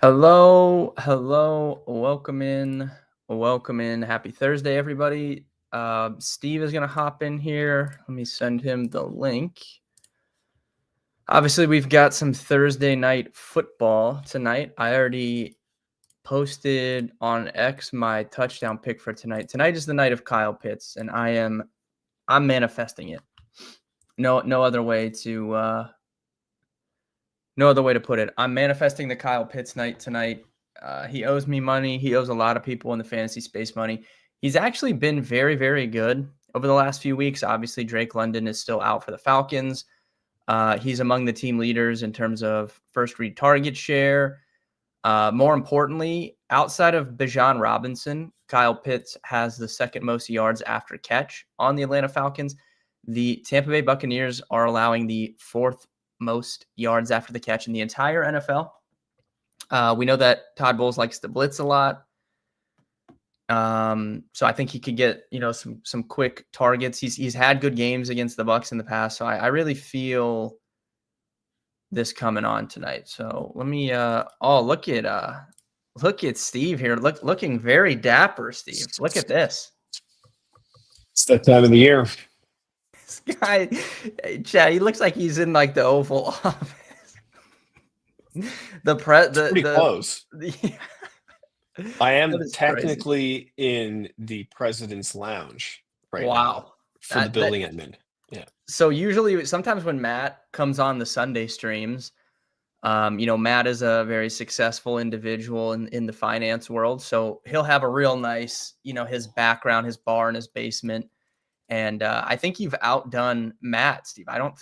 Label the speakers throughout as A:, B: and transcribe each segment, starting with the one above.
A: Hello, welcome in. Happy Thursday, everybody. Steve is gonna hop in here. Let me send him the link. Obviously, we've got some Thursday night football tonight. I already posted on X my touchdown pick for tonight. Tonight is the night of Kyle Pitts, and I'm manifesting it. No other way to put it. I'm manifesting the Kyle Pitts night tonight. He owes me money. He owes a lot of people in the fantasy space money. He's actually been very, very good over the last few weeks. Obviously, Drake London is still out for the Falcons. He's among the team leaders in terms of first read target share. More importantly, outside of Bijan Robinson, Kyle Pitts has the second most yards after catch on the Atlanta Falcons. The Tampa Bay Buccaneers are allowing the fourth most yards after the catch in the entire NFL. We know that Todd Bowles likes to blitz a lot. So I think he could get, some quick targets. He's had good games against the Bucs in the past. So I really feel this coming on tonight. So let me look at Steve here. Looking very dapper, Steve. Look at this.
B: It's that time of the year.
A: This guy, Chad, he looks like he's in like the Oval Office.
B: Pretty close. I am
A: crazy.
B: technically in the President's Lounge right now for the building admin. Yeah.
A: So usually, sometimes when Matt comes on the Sunday streams, Matt is a very successful individual in the finance world. So he'll have a real nice, his background, his bar in his basement. And I think you've outdone Matt, Steve. I don't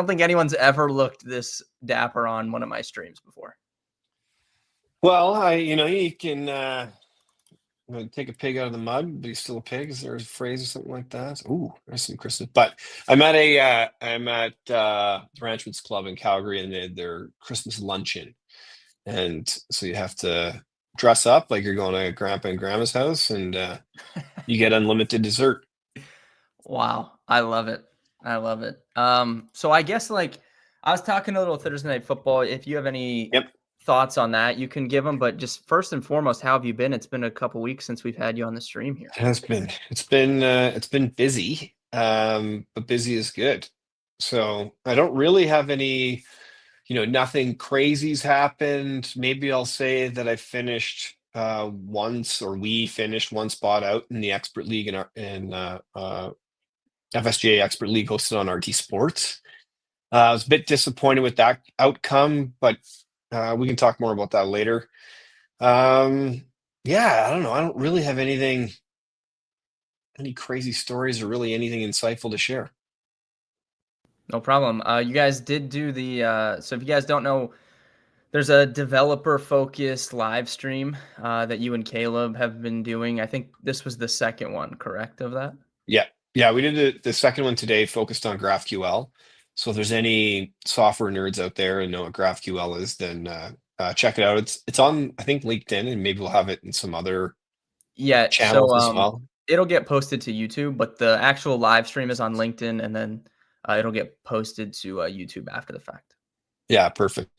A: think anyone's ever looked this dapper on one of my streams before.
B: Well, you can take a pig out of the mud, but he's still a pig. Is there a phrase or something like that? Ooh, there's some Christmas. But I'm at the Ranchman's Club in Calgary, and they had their Christmas luncheon, and so you have to dress up like you're going to Grandpa and Grandma's house, and you get unlimited dessert.
A: Wow, I love it. So I guess I was talking a little Thursday Night Football. If you have any thoughts on that, you can give them. But just first and foremost, how have you been? It's been a couple weeks since we've had you on the stream here.
B: It's been busy, but busy is good. So I don't really have any, nothing crazy's happened. Maybe I'll say that I finished we finished one spot out in the expert league in FSGA Expert League hosted on RT Sports. I was a bit disappointed with that outcome, but we can talk more about that later. I don't know. I don't really have any crazy stories or really anything insightful to share.
A: No problem. You guys did do so if you guys don't know, there's a developer-focused live stream that you and Caleb have been doing. I think this was the second one, correct, of that?
B: Yeah, we did the second one today, focused on GraphQL. So if there's any software nerds out there and know what GraphQL is, then check it out. It's on, I think, LinkedIn, and maybe we'll have it in some other channels as well.
A: It'll get posted to YouTube, but the actual live stream is on LinkedIn, and then it'll get posted to YouTube after the fact.
B: Yeah, perfect.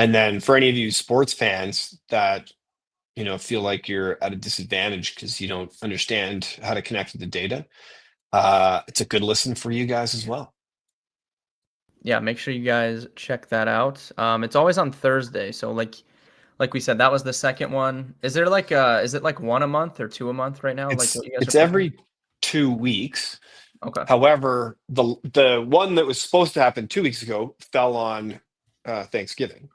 B: And then for any of you sports fans that feel like you're at a disadvantage because you don't understand how to connect with the data, it's a good listen for you guys as well.
A: Yeah, make sure you guys check that out. It's always on Thursday, so like we said, that was the second one. Is there is it like one a month or two a month right now?
B: It's every 2 weeks.
A: Okay.
B: However, the one that was supposed to happen 2 weeks ago fell on Thanksgiving.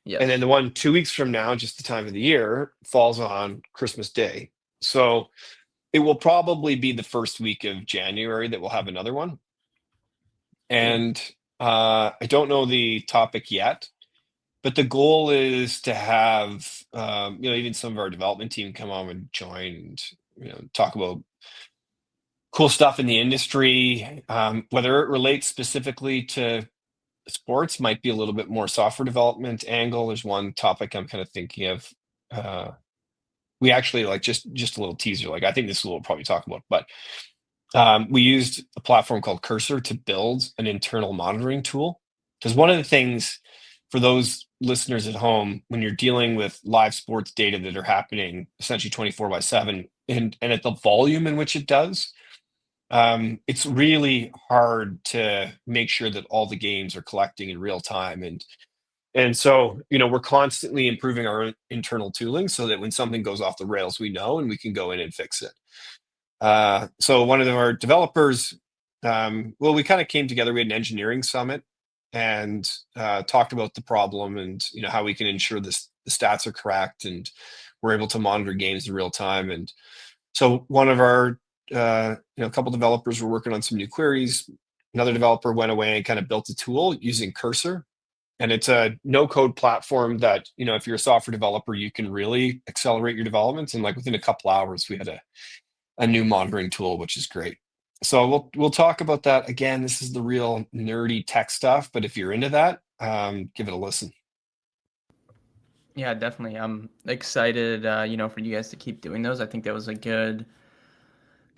A: Yes.
B: And then the one 2 weeks from now, just the time of the year, falls on Christmas Day. So it will probably be the first week of January that we'll have another one. And I don't know the topic yet, but the goal is to have even some of our development team come on and join and talk about cool stuff in the industry, whether it relates specifically to sports, might be a little bit more software development angle. There's one topic I'm kind of thinking of. We actually just a little teaser. I think this is what we'll probably talk about, but we used a platform called Cursor to build an internal monitoring tool. Because one of the things for those listeners at home, when you're dealing with live sports data that are happening essentially 24/7 and at the volume in which it does, it's really hard to make sure that all the games are collecting in real time. And so, we're constantly improving our own internal tooling so that when something goes off the rails, we know and we can go in and fix it. So one of our developers, well, we kind of came together. We had an engineering summit and talked about the problem and how we can ensure the stats are correct and we're able to monitor games in real time. And so one of our, a couple developers were working on some new queries. Another developer went away and kind of built a tool using Cursor. And it's a no-code platform that, if you're a software developer, you can really accelerate your development. And like within a couple hours, we had a new monitoring tool, which is great. So we'll talk about that again. This is the real nerdy tech stuff, but if you're into that, give it a listen.
A: Yeah, definitely. I'm excited, for you guys to keep doing those. I think that was a good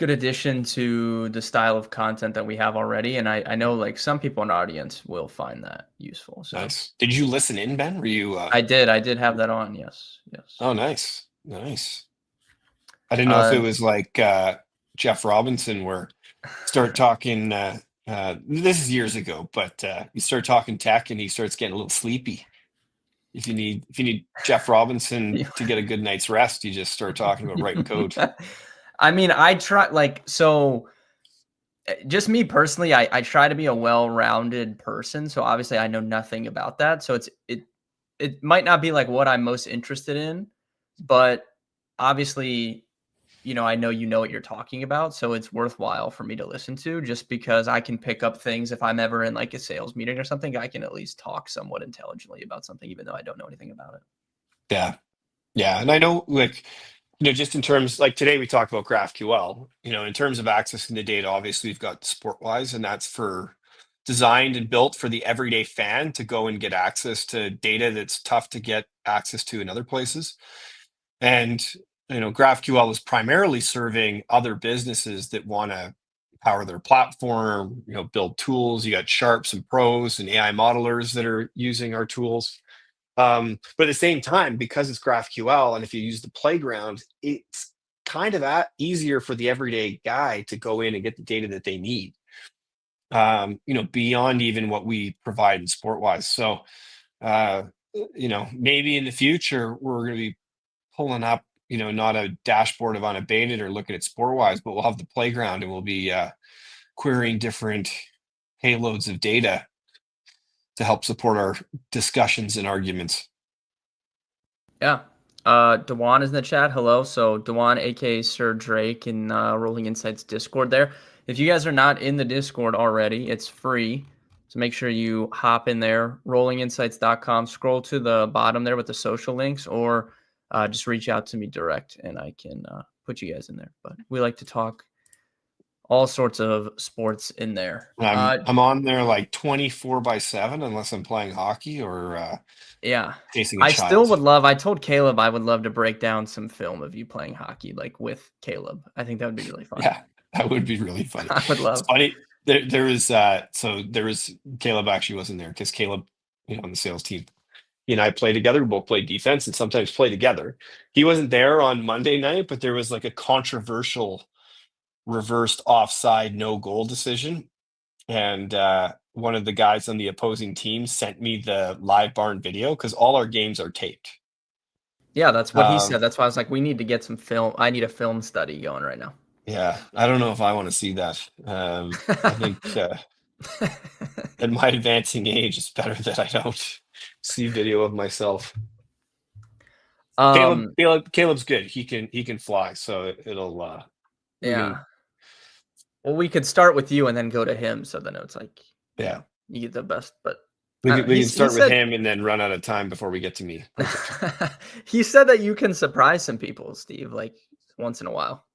A: addition to the style of content that we have already. And I know like some people in the audience will find that useful. So
B: nice. Did you listen in, Ben? Were you?
A: I did have that on. Yes.
B: Oh, nice. I didn't know if it was like Jeff Robinson where start talking. This is years ago, but you start talking tech and he starts getting a little sleepy. If you need Jeff Robinson to get a good night's rest, you just start talking about writing code.
A: I mean, I try so just me personally, I try to be a well-rounded person. So obviously I know nothing about that. So it might not be like what I'm most interested in, but obviously, I know what you're talking about. So it's worthwhile for me to listen to just because I can pick up things if I'm ever in like a sales meeting or something, I can at least talk somewhat intelligently about something, even though I don't know anything about it.
B: Yeah. Yeah. And I know like, just in terms like today we talked about GraphQL, in terms of accessing the data, obviously we've got SportWise and that's for designed and built for the everyday fan to go and get access to data that's tough to get access to in other places. And, GraphQL is primarily serving other businesses that want to power their platform, build tools. You got Sharps and pros and AI modelers that are using our tools. But at the same time, because it's GraphQL, and if you use the playground, it's kind of easier for the everyday guy to go in and get the data that they need, beyond even what we provide in SportWise. So, maybe in the future, we're going to be pulling up, not a dashboard of unabated or looking at SportWise, but we'll have the playground and we'll be querying different payloads of data to help support our discussions and arguments.
A: Yeah. Dewan is in the chat. Hello. So Dewan, aka Sir Drake, in Rolling Insights Discord there. If you guys are not in the Discord already, it's free. So make sure you hop in there, rollinginsights.com, scroll to the bottom there with the social links, or just reach out to me direct and I can put you guys in there. But we like to talk all sorts of sports in there.
B: I'm on there like 24/7 unless I'm playing hockey or
A: yeah.
B: chasing a
A: I
B: child.
A: still would love, I told Caleb I would love to break down some film of you playing hockey, like with Caleb. I think that would be really fun.
B: Yeah, that would be really funny.
A: I would love.
B: It's funny. There was Caleb actually wasn't there because Caleb, on the sales team, he and I play together. We both play defense and sometimes play together. He wasn't there on Monday night, but there was like a controversial reversed offside no goal decision. And one of the guys on the opposing team sent me the live barn video because all our games are taped.
A: Yeah, that's what he said. That's why I was like, we need to get some film. I need a film study going right now.
B: Yeah, I don't know if I want to see that. I think at my advancing age, it's better that I don't see video of myself. Caleb's good. He can fly, so it'll
A: yeah. Well, we could start with you and then go to him, so then it's like you get the best. But
B: we can start with him and then run out of time before we get to me.
A: He said that you can surprise some people, Steve, like once in a while.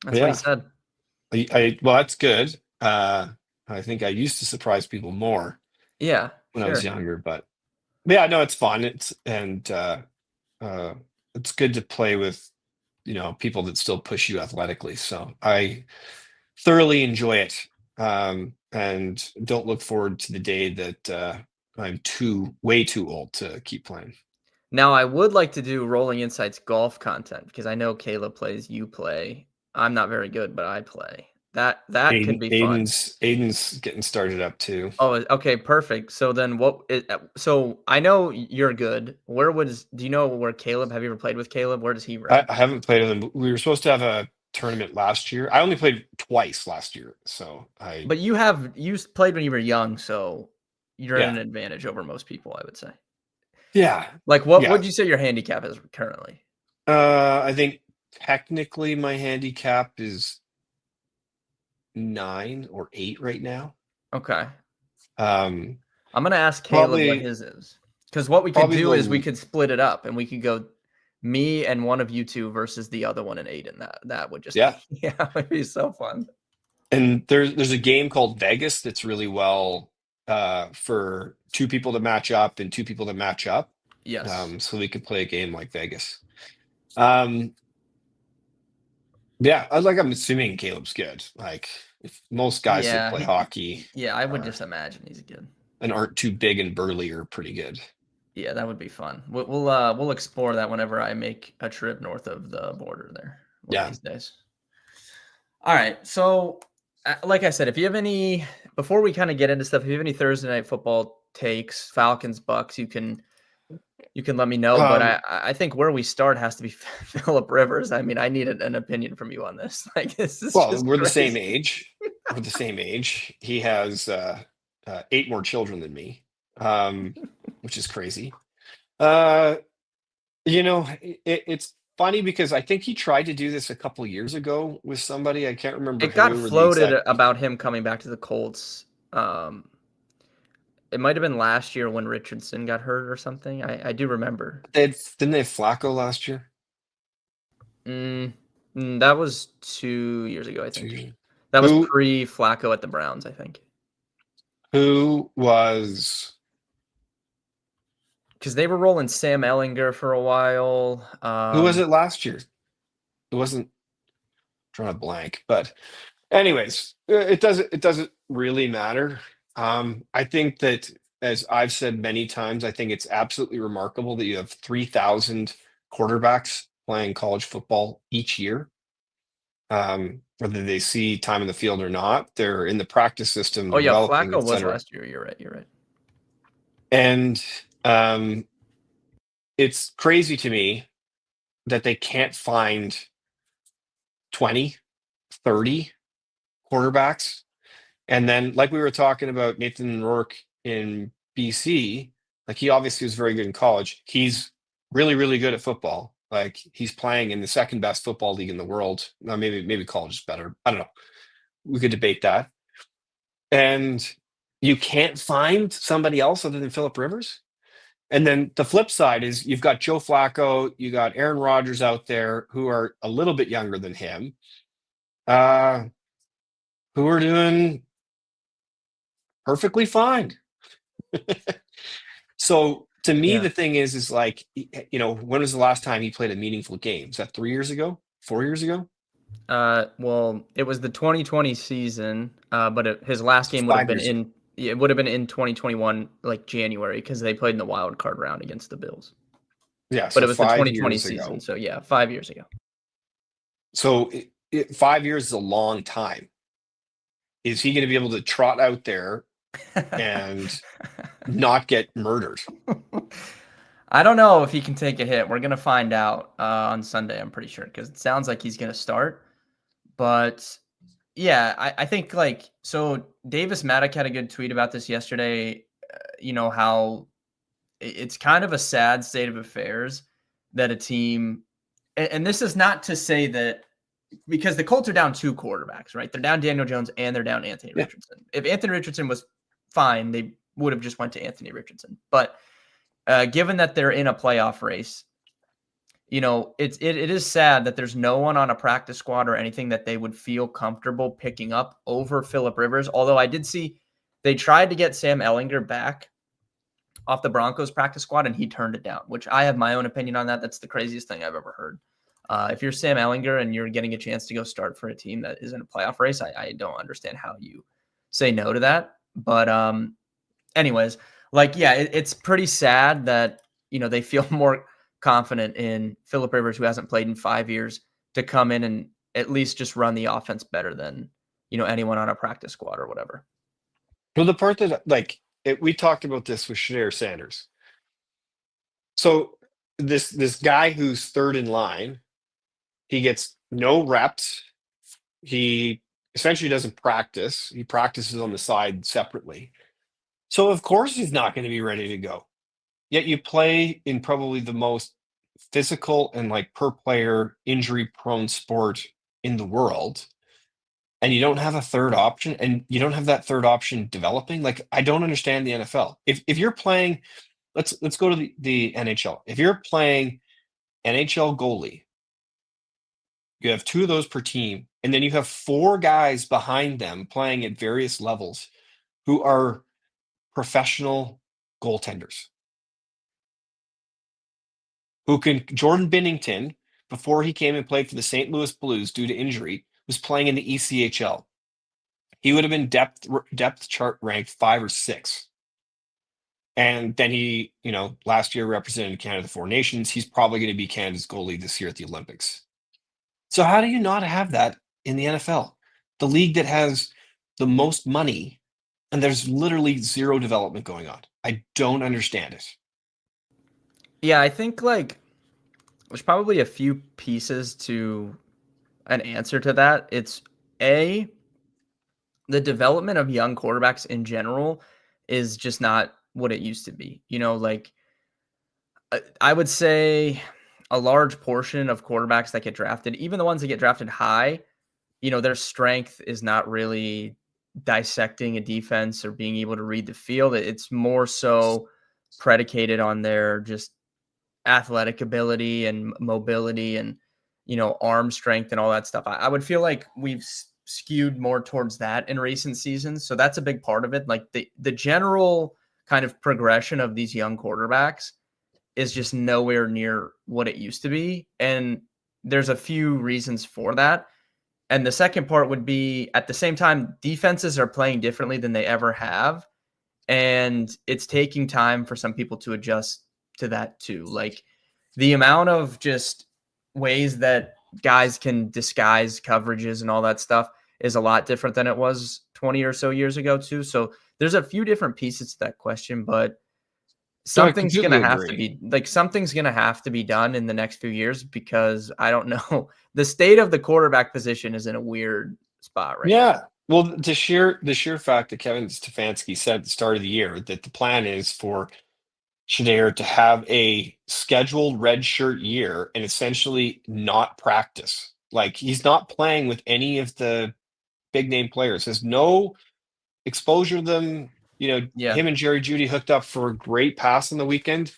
A: That's what he said.
B: Well, that's good. I think I used to surprise people more.
A: Yeah,
B: when I was younger, but yeah, no, it's fun. It's good to play with, people that still push you athletically. So I thoroughly enjoy it, and don't look forward to the day that I'm way too old to keep playing.
A: Now, I would like to do Rolling Insights golf content because I know Caleb plays, you play. I'm not very good, but I play. That could be fun.
B: Aiden's getting started up too.
A: Oh, okay, perfect. So then so I know you're good. Do you know where Caleb, have you ever played with Caleb? Where does he rank?
B: I haven't played with him. We were supposed to have a tournament last year. I only played twice last year, so
A: But you played when you were young, so you're at
B: yeah,
A: an advantage over most people, I would say.
B: yeah,
A: Like what
B: yeah.
A: would you say your handicap is currently?
B: I think technically my handicap is 9 or 8 right now.
A: Okay.
B: Um,
A: I'm gonna ask Caleb what
B: probably
A: his is. Because what we could
B: probably
A: do is we
B: the
A: could split it up and we could go me and one of you two versus the other one and Aiden. That would just
B: yeah.
A: be yeah, it'd be so fun.
B: And there's a game called Vegas that's really well for 2 people to match up and 2 people to match up.
A: Yes.
B: So we could play a game like Vegas. Um, yeah, I'm assuming Caleb's good. Like if most guys that
A: Yeah,
B: play hockey
A: yeah, I would
B: are
A: just imagine he's good.
B: and aren't too big and burly are pretty good.
A: Yeah, that would be fun. We'll explore that whenever I make a trip north of the border there one of
B: Yeah.
A: these days. All right. So, like I said, if you have any, before we kind of get into stuff, if you have any Thursday night football takes, Falcons, Bucks, you can let me know. But
B: Um,
A: I think where we start has to be Philip Rivers. I mean, I need an opinion from you on this. Like, this is
B: well,
A: just
B: we're the same
A: crazy.
B: age. We're the same age. He has 8 more children than me, which is crazy. Uh, it's funny because I think he tried to do this a couple years ago with somebody. I can't remember
A: It got
B: who or the
A: floated
B: exact.
A: about him coming back to the Colts. It might have been last year when Richardson got hurt or something. I do remember.
B: Didn't they have Flacco last year?
A: That was 2 years ago, I think.
B: Two-
A: That was
B: Who
A: pre Flacco at the Browns, I think.
B: who was
A: Because they were rolling Sam Ellinger for a while.
B: who was it last year? It wasn't drawing a blank, but anyways, it doesn't really matter. I think that as I've said many times, I think it's absolutely remarkable that you have 3,000 quarterbacks playing college football each year. Whether they see time in the field or not, they're in the practice system,
A: Oh
B: they're
A: yeah,
B: developing,
A: Flacco was
B: etc.
A: last year. You're right. You're right.
B: And it's crazy to me that they can't find 20, 30 quarterbacks. And then, like we were talking about Nathan Rourke in BC, like he obviously was very good in college. He's really, really good at football. Like he's playing in the second best football league in the world. Now, maybe college is better. I don't know. We could debate that. And you can't find somebody else other than Philip Rivers. And then the flip side is you've got Joe Flacco, you got Aaron Rodgers out there who are a little bit younger than him, uh, who are doing perfectly fine. So to me,
A: Yeah.
B: the thing is like, when was the last time he played a meaningful game? Is that 3 years ago? 4 years ago?
A: Well, it was the 2020 season, but his last
B: So
A: game would have
B: 5
A: been
B: years ago.
A: it would have been in 2021, like January, because they played in the wild card round against the Bills.
B: Yeah,
A: But
B: so
A: it was the
B: five
A: 2020
B: years
A: season,
B: ago.
A: so yeah, 5 years ago.
B: So 5 years is a long time. Is he going to be able to trot out there and not get murdered?
A: I don't know if he can take a hit. We're gonna find out on Sunday. I'm pretty sure because it sounds like he's gonna start. But yeah, I think like so. Davis Maddock had a good tweet about this yesterday. How it's kind of a sad state of affairs that a team, and this is not to say that because the Colts are down 2 quarterbacks, right? They're down Daniel Jones and they're down Anthony
B: Yeah.
A: Richardson. If Anthony Richardson was fine, they would have just went to Anthony Richardson. But given that they're in a playoff race, it is sad that there's no one on a practice squad or anything that they would feel comfortable picking up over Philip Rivers. Although I did see they tried to get Sam Ellinger back off the Broncos practice squad and he turned it down, which I have my own opinion on that. That's the craziest thing I've ever heard. If you're Sam Ellinger and you're getting a chance to go start for a team that is in a playoff race, I don't understand how you say no to that. But anyways, Like, yeah, it's pretty sad that, they feel more confident in Philip Rivers, who hasn't played in 5 years, to come in and at least just run the offense better than, anyone on a practice squad or whatever.
B: Well, the part that we talked about this with Shanair Sanders. So this guy who's third in line, he gets no reps. He essentially doesn't practice. He practices on the side separately. So of course he's not going to be ready to go. Yet you play in probably the most physical and like per player injury prone sport in the world, and you don't have a third option, and you don't have that third option developing. Like, I don't understand the NFL. If you're playing, let's go to the NHL. If you're playing NHL goalie, you have two of those per team, and then you have four guys behind them playing at various levels who are professional goaltenders. Jordan Binnington, before he came and played for the St. Louis Blues due to injury, was playing in the ECHL. He would have been depth chart ranked 5 or 6. And then he, last year represented Canada at the Four Nations. He's probably going to be Canada's goalie this year at the Olympics. So how do you not have that in the NFL? The league that has the most money, and there's literally zero development going on. I don't understand it.
A: Yeah, I think, like, there's probably a few pieces to an answer to that. It's A, the development of young quarterbacks in general is just not what it used to be. Like, I would say a large portion of quarterbacks that get drafted, even the ones that get drafted high, their strength is not really dissecting a defense or being able to read the field. It's more so predicated on their just athletic ability and mobility and, arm strength and all that stuff. I would feel like we've skewed more towards that in recent seasons. So that's a big part of it. Like, the general kind of progression of these young quarterbacks is just nowhere near what it used to be. And there's a few reasons for that. And the second part would be, at the same time, defenses are playing differently than they ever have. And it's taking time for some people to adjust to that too. Like, the amount of just ways that guys can disguise coverages and all that stuff is a lot different than it was 20 or so years ago too. So there's a few different pieces to that question, but
B: No, I
A: something's
B: completely
A: gonna have to
B: agree.
A: be something's gonna have to be done in the next few years, because I don't know. The state of the quarterback position is in a weird spot right now.
B: Yeah. Well, the sheer fact that Kevin Stefanski said at the start of the year that the plan is for Shanair to have a scheduled redshirt year and essentially not practice. Like, he's not playing with any of the big name players. There's no exposure to them.
A: Yeah.
B: Him and Jerry Judy hooked up for a great pass on the weekend.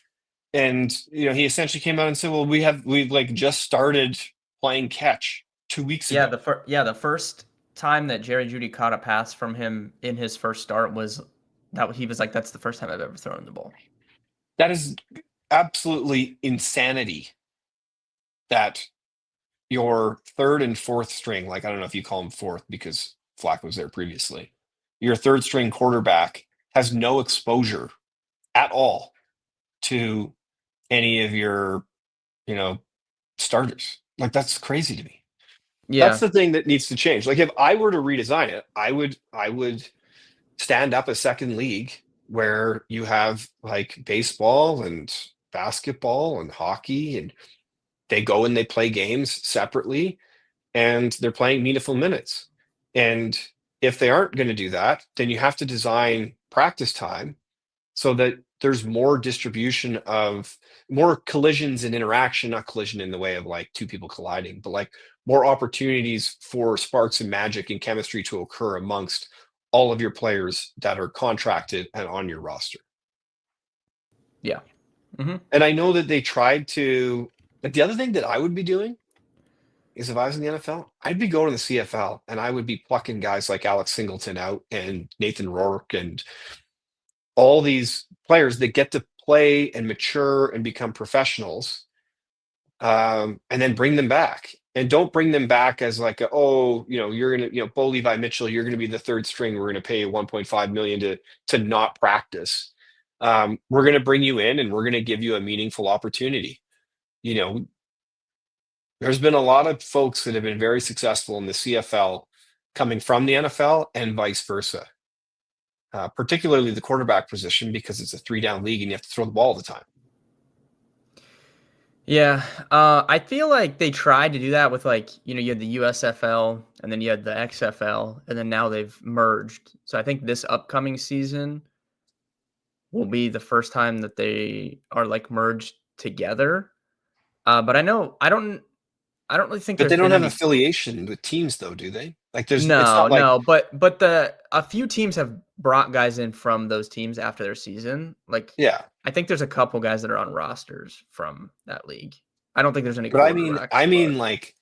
B: And he essentially came out and said, "Well, we've like just started playing catch 2 weeks
A: Yeah,
B: ago."
A: the first time that Jerry Judy caught a pass from him in his first start was that he was like, "That's the first time I've ever thrown the ball."
B: That is absolutely insanity that your third and fourth string, like, I don't know if you call him fourth because Flack was there previously, your third string quarterback has no exposure at all to any of your, you know, starters. Like, that's crazy to me. That's
A: Yeah.
B: the thing that needs to change. Like, if I were to redesign it, I would stand up a second league where you have like baseball and basketball and hockey, and they go and they play games separately, and they're playing meaningful minutes. And if they aren't going to do that, then you have to design practice time so that there's more distribution of more collisions and interaction, not collision in the way of like two people colliding, but like more opportunities for sparks and magic and chemistry to occur amongst all of your players that are contracted and on your roster.
A: Yeah. Mhm.
B: And I know that they tried to, like, the other thing that I would be doing is, if I was in the NFL, I'd be going to the CFL and I would be plucking guys like Alex Singleton out and Nathan Rourke and all these players that get to play and mature and become professionals, and then bring them back. And don't bring them back as like, oh, you're gonna, Bo Levi Mitchell, you're gonna be the third string. We're gonna pay you 1.5 million to not practice. We're going to bring you in and we're going to give you a meaningful opportunity. You know, there's been a lot of folks that have been very successful in the CFL coming from the NFL and vice versa, particularly the quarterback position, because it's a 3-down league and you have to throw the ball all the time.
A: Yeah, I feel like they tried to do that with like you had the USFL and then you had the XFL and then now they've merged. So I think this upcoming season will be the first time that they are like merged together. But I don't really think
B: But
A: there's
B: they don't
A: been
B: have
A: any.
B: affiliation with teams, though, do they? Like, it's
A: No,
B: not like,
A: no, but the a few teams have brought guys in from those teams after their season. Like
B: yeah.
A: I think there's a couple guys that are on rosters from that league. I don't think there's any
B: But
A: quarterbacks,
B: I
A: but
B: mean, like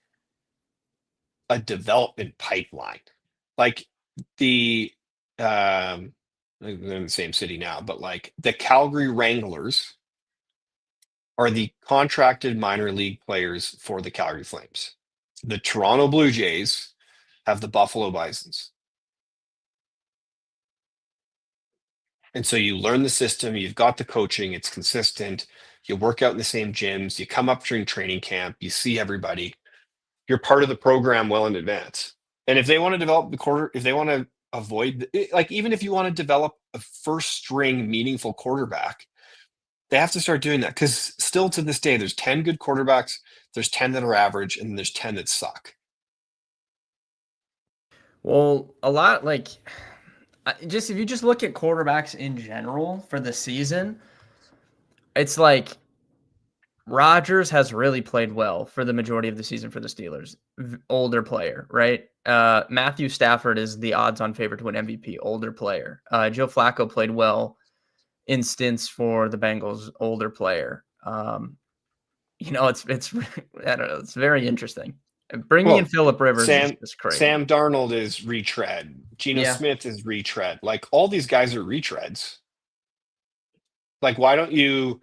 B: a development pipeline, like the they're in the same city now, but like the Calgary Wranglers are the contracted minor league players for the Calgary Flames. The Toronto Blue Jays have the Buffalo Bisons. And so you learn the system, you've got the coaching, it's consistent, you work out in the same gyms, you come up during training camp, you see everybody, you're part of the program well in advance. And if they want to develop if they want to avoid, like, even if you want to develop a first string meaningful quarterback, they have to start doing that, because still to this day, there's 10 good quarterbacks, there's 10 that are average, and there's 10 that suck.
A: well, a lot like just if you just look at quarterbacks in general for the season, it's like Rodgers has really played well for the majority of the season for the Steelers. Older player, right? Matthew Stafford is the odds-on favorite to win MVP. Older player. Joe Flacco played well in stints for the Bengals. Older player. It's I don't know. It's very interesting. Bringing in
B: Well,
A: Phillip Rivers is
B: Sam
A: just crazy.
B: Sam Darnold is retread. Geno
A: Yeah.
B: Smith is retread. Like, all these guys are retreads. Like, why don't you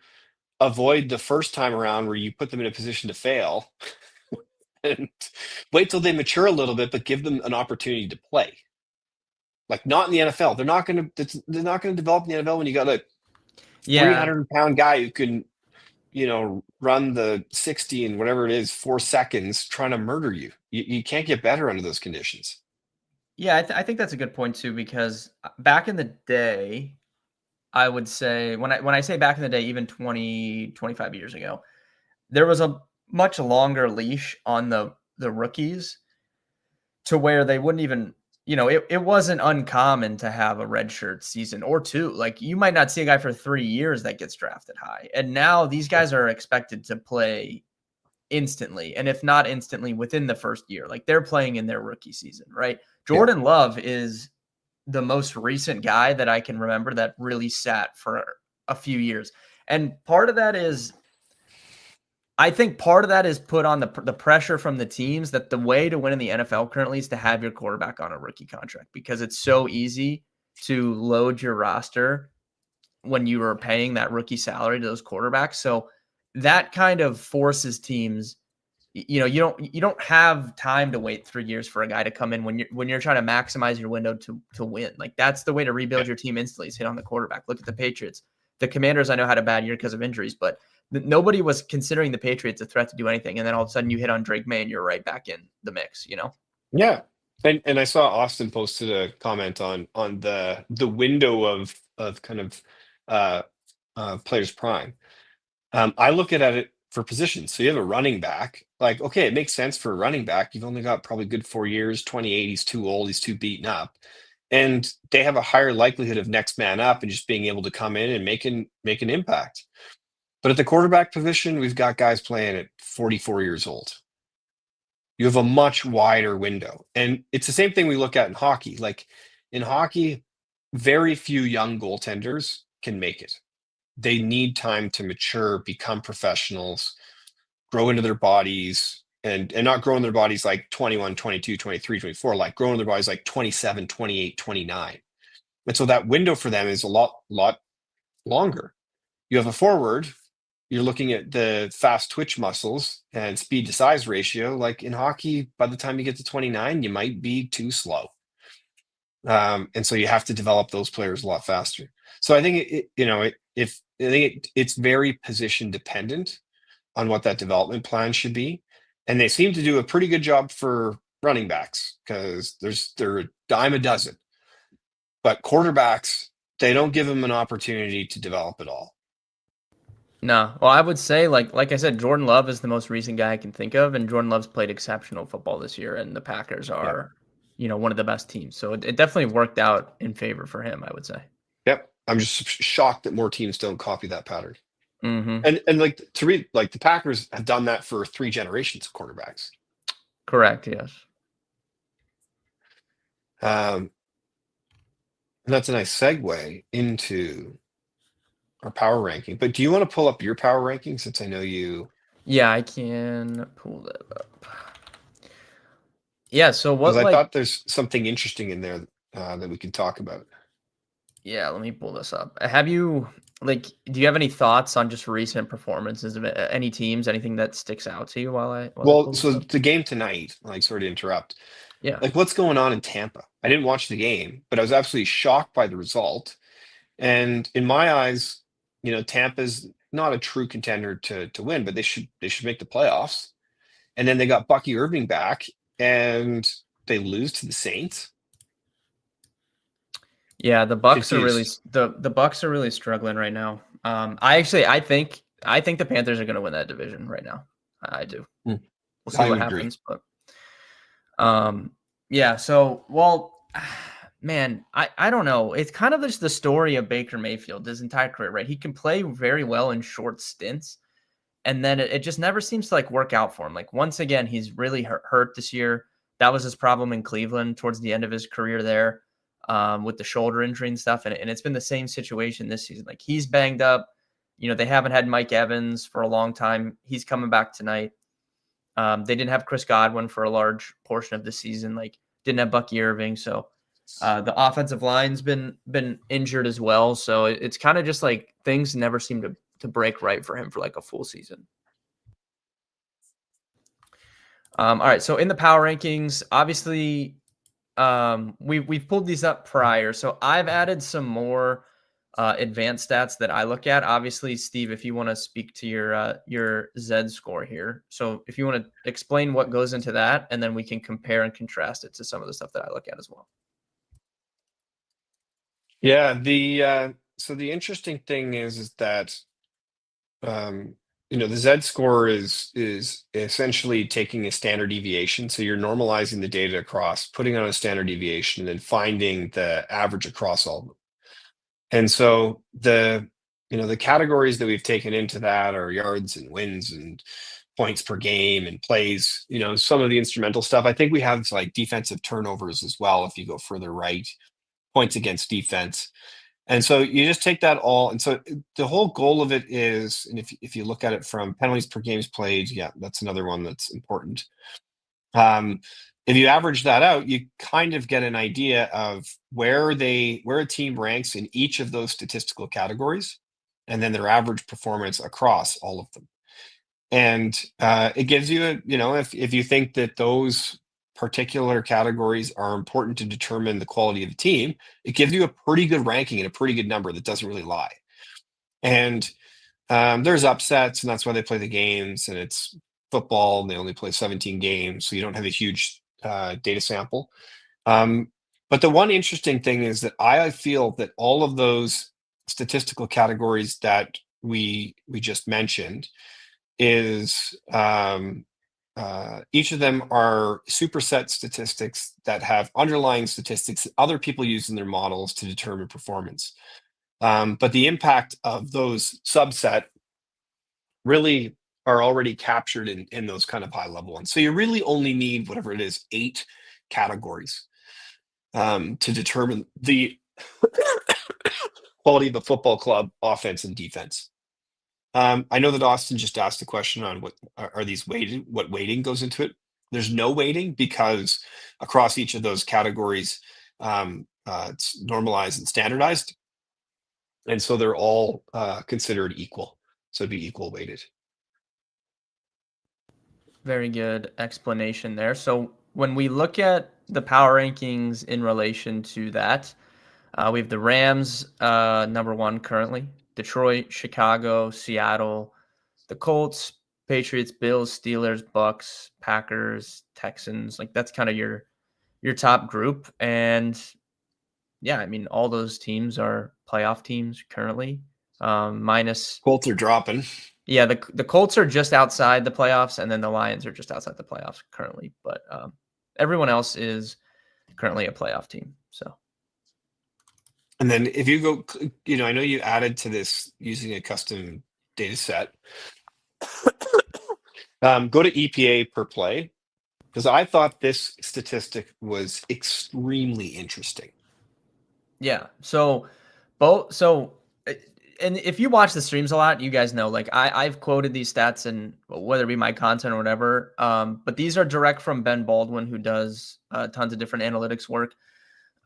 B: avoid the first time around where you put them in a position to fail and wait till they mature a little bit, but give them an opportunity to play? Like, not in the NFL. They're not going to develop in the NFL when you got a
A: Yeah.
B: 300-pound guy who can, run the 60 and whatever it is, 4 seconds, trying to murder you. You can't get better under those conditions.
A: Yeah, I think that's a good point too because back in the day, I would say when I say back in the day, even 20, 25 years ago, there was a much longer leash on the rookies to where they wouldn't even, it wasn't uncommon to have a redshirt season or two. Like you might not see a guy for 3 years that gets drafted high. And now these guys are expected to play instantly. And if not instantly within the first year, like they're playing in their rookie season, right?
B: Yeah.
A: Jordan Love is the most recent guy that I can remember that really sat for a few years. And part of that is I think part of that is put on the pressure from the teams that the way to win in the NFL currently is to have your quarterback on a rookie contract because it's so easy to load your roster when you are paying that rookie salary to those quarterbacks. So that kind of forces teams. You don't have time to wait 3 years for a guy to come in when you're trying to maximize your window to win. Like that's the way to rebuild your team instantly is hit on the quarterback. Look at the Patriots. The Commanders I know had a bad year because of injuries, but nobody was considering the Patriots a threat to do anything. And then all of a sudden you hit on Drake May and you're right back in the mix.
B: Yeah. And I saw Austin posted a comment on the window of kind of players prime. I look at it for positions. So you have a running back. Like, okay, it makes sense for a running back. You've only got probably good 4 years, 28. He's too old. He's too beaten up. And they have a higher likelihood of next man up and just being able to come in and make an impact. But at the quarterback position, we've got guys playing at 44 years old. You have a much wider window. And it's the same thing we look at in hockey. Like in hockey, very few young goaltenders can make it. They need time to mature, become professionals, grow into their bodies, and not grow in their bodies like 21, 22, 23, 24, like grow in their bodies like 27, 28, 29. And so that window for them is a lot longer. You have a forward, you're looking at the fast twitch muscles and speed to size ratio. Like in hockey, by the time you get to 29, you might be too slow. And so you have to develop those players a lot faster. So I think if I think it's very position dependent on what that development plan should be. And they seem to do a pretty good job for running backs because they're a dime a dozen. But quarterbacks, they don't give them an opportunity to develop at all.
A: No. Well, I would say like I said, Jordan Love is the most recent guy I can think of, and Jordan Love's played exceptional football this year, and the Packers
B: Yeah.
A: are, one of the best teams. So it definitely worked out in favor for him, I would say.
B: Yep. I'm just shocked that more teams don't copy that pattern.
A: Mm-hmm.
B: And like to read, like the Packers have done that for 3 generations of quarterbacks.
A: Correct. Yes.
B: And that's a nice segue into our power ranking. But do you want to pull up your power ranking since I know you?
A: Yeah, I can pull that up. Yeah. So
B: Because
A: what
B: I
A: like?
B: thought there's something interesting in there that we could talk about.
A: Yeah. Let me pull this up. Have you Do you have any thoughts on just recent performances of any teams? Anything that sticks out to you while I
B: Well,
A: pull this
B: so
A: up?
B: the game tonight, like sorry to interrupt,
A: Yeah.
B: like what's going on in Tampa? I didn't watch the game, but I was absolutely shocked by the result. And in my eyes, Tampa's not a true contender to win, but they should make the playoffs. And then they got Bucky Irving back, and they lose to the Saints.
A: Yeah, the Bucks are really
B: Confused.
A: the Bucks are really struggling right now. I think the Panthers are going to win that division right now. I do.
B: Hmm.
A: We'll see
B: I
A: what
B: would agree.
A: happens, but yeah. So, well, man, I don't know. It's kind of just the story of Baker Mayfield his entire career, right? He can play very well in short stints, and then it just never seems to like work out for him. Like once again, he's really hurt this year. That was his problem in Cleveland towards the end of his career there, with the shoulder injury and stuff. And it's been the same situation this season. Like he's banged up. They haven't had Mike Evans for a long time. He's coming back tonight. They didn't have Chris Godwin for a large portion of the season. Like didn't have Bucky Irving. So the offensive line's been injured as well. So it's kind of just like things never seem to break right for him for like a full season. All right. So in the power rankings, obviously, we've pulled these up prior. So I've added some more advanced stats that I look at. Obviously, Steve, if you want to speak to your Z score here, so if you want to explain what goes into that, and then we can compare and contrast it to some of the stuff that I look at as well.
B: Yeah, so the interesting thing is that the Z score is essentially taking a standard deviation. So you're normalizing the data across, putting on a standard deviation, and then finding the average across all of them. And so the categories that we've taken into that are yards and wins and points per game and plays, some of the instrumental stuff. I think we have like defensive turnovers as well if you go further right, points against defense. And so you just take that all. And so the whole goal of it is, and if you look at it from penalties per games played, yeah, that's another one that's important. If you average that out, you kind of get an idea of where a team ranks in each of those statistical categories, and then their average performance across all of them. And it gives you if you think that those particular categories are important to determine the quality of the team, it gives you a pretty good ranking and a pretty good number that doesn't really lie. And there's upsets, and that's why they play the games, and it's football, and they only play 17 games, so you don't have a huge data sample. But the one interesting thing is that I feel that all of those statistical categories that we just mentioned is each of them are superset statistics that have underlying statistics that other people use in their models to determine performance. But the impact of those subset really are already captured in those kind of high level ones. So you really only need whatever it is, 8 categories to determine the quality of a football club offense and defense. I know that Austin just asked a question on what are these weighted, what weighting goes into it. There's no weighting because across each of those categories, it's normalized and standardized. And so they're all considered equal. So it'd be equal weighted.
A: Very good explanation there. So when we look at the power rankings in relation to that, we have the Rams number one currently, Detroit, Chicago, Seattle, the Colts, Patriots, Bills, Steelers, Bucks, Packers, Texans. Like that's kind of your top group. And yeah, I mean, all those teams are playoff teams currently. Minus,
B: Colts are dropping.
A: yeah, the Colts are just outside the playoffs, and then the Lions are just outside the playoffs currently. But everyone else is currently a playoff team. So
B: And then if you go, I know you added to this using a custom data set. Go to EPA per play, because I thought this statistic was extremely interesting.
A: yeah, so both so. And if you watch the streams a lot, you guys know, like I've quoted these stats and whether it be my content or whatever. But these are direct from Ben Baldwin, who does tons of different analytics work.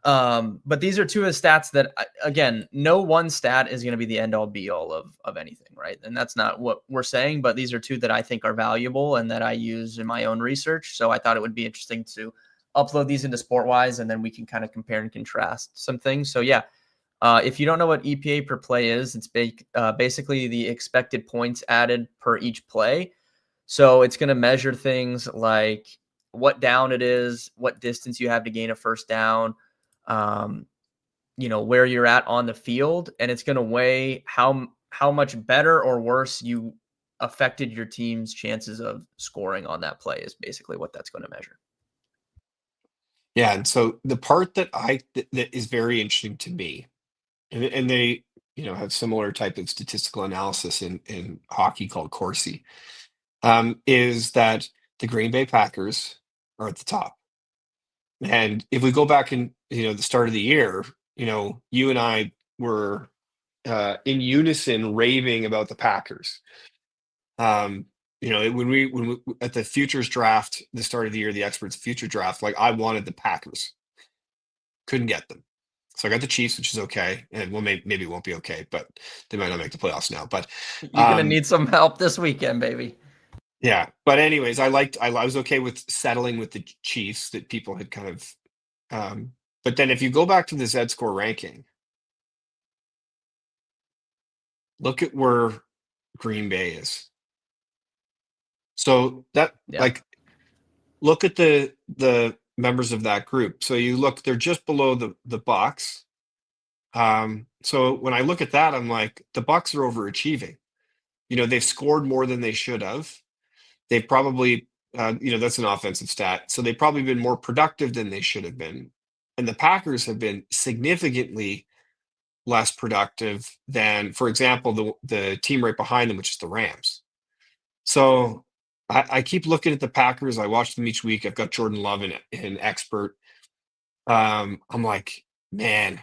A: But these are two of the stats that, again, no one stat is going to be the end all be all of anything, right? And that's not what we're saying, but these are two that I think are valuable and that I use in my own research. So I thought it would be interesting to upload these into SportWise, and then we can kind of compare and contrast some things. So yeah, if you don't know what EPA per play is, it's basically the expected points added per each play. So it's going to measure things like what down it is, what distance you have to gain a first down, where you're at on the field, and it's going to weigh how much better or worse you affected your team's chances of scoring on that play is basically what that's going to measure.
B: Yeah, and so the part that is very interesting to me, and they have similar type of statistical analysis in hockey called Corsi, is that the Green Bay Packers are at the top. And if we go back in the start of the year, you and I were in unison raving about the Packers. When we at the futures draft, the start of the year, the experts future draft, like I wanted the Packers, couldn't get them. So I got the Chiefs, which is okay, and well, maybe it won't be okay, but they might not make the playoffs now. But
A: You're gonna need some help this weekend, baby.
B: yeah. But anyways, I was okay with settling with the Chiefs that people had kind of. But then if you go back to the Z score ranking, look at where Green Bay is. So that look at the members of that group. So you look, they're just below the Bucks. So when I look at that, I'm like, the Bucks are overachieving. They've scored more than they should have. They've probably, that's an offensive stat. So they've probably been more productive than they should have been. And the Packers have been significantly less productive than, for example, the team right behind them, which is the Rams. So I keep looking at the Packers. I watch them each week. I've got Jordan Love in expert. I'm like, man,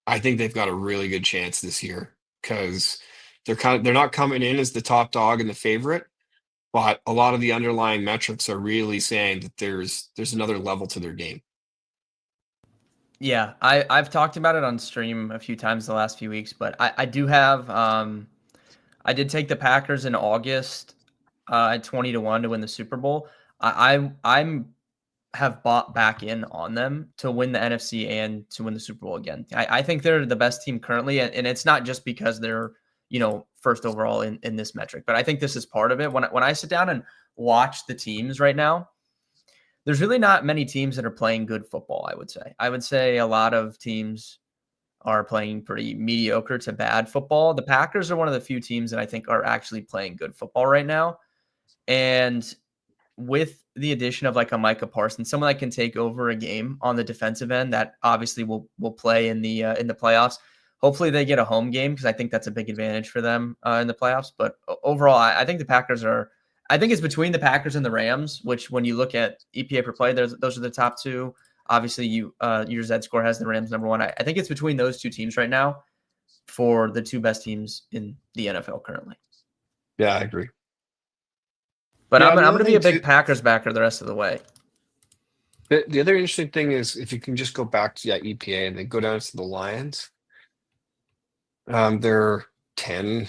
B: I think they've got a really good chance this year because they're not coming in as the top dog and the favorite, but a lot of the underlying metrics are really saying that there's another level to their game.
A: Yeah, I've talked about it on stream a few times the last few weeks, but I do have I did take the Packers in August at 20-1 to win the Super Bowl. I'm have bought back in on them to win the NFC and to win the Super Bowl again. I think they're the best team currently, and it's not just because they're first overall in this metric, but I think this is part of it. When I sit down and watch the teams right now, there's really not many teams that are playing good football. I would say a lot of teams are playing pretty mediocre to bad football. The Packers are one of the few teams that I think are actually playing good football right now, and with the addition of like a Micah Parsons, someone that can take over a game on the defensive end, that obviously will play in the playoffs. Hopefully they get a home game because I think that's a big advantage for them in the playoffs. But overall, I think the Packers are. I think it's between the Packers and the Rams, which when you look at EPA per play, those are the top two. Obviously, your Z score has the Rams number one. I think it's between those two teams right now for the two best teams in the NFL currently.
B: Yeah, I agree.
A: But I'm going to be a big Packers backer the rest of the way.
B: The other interesting thing is if you can just go back to EPA and then go down to the Lions. They're 10,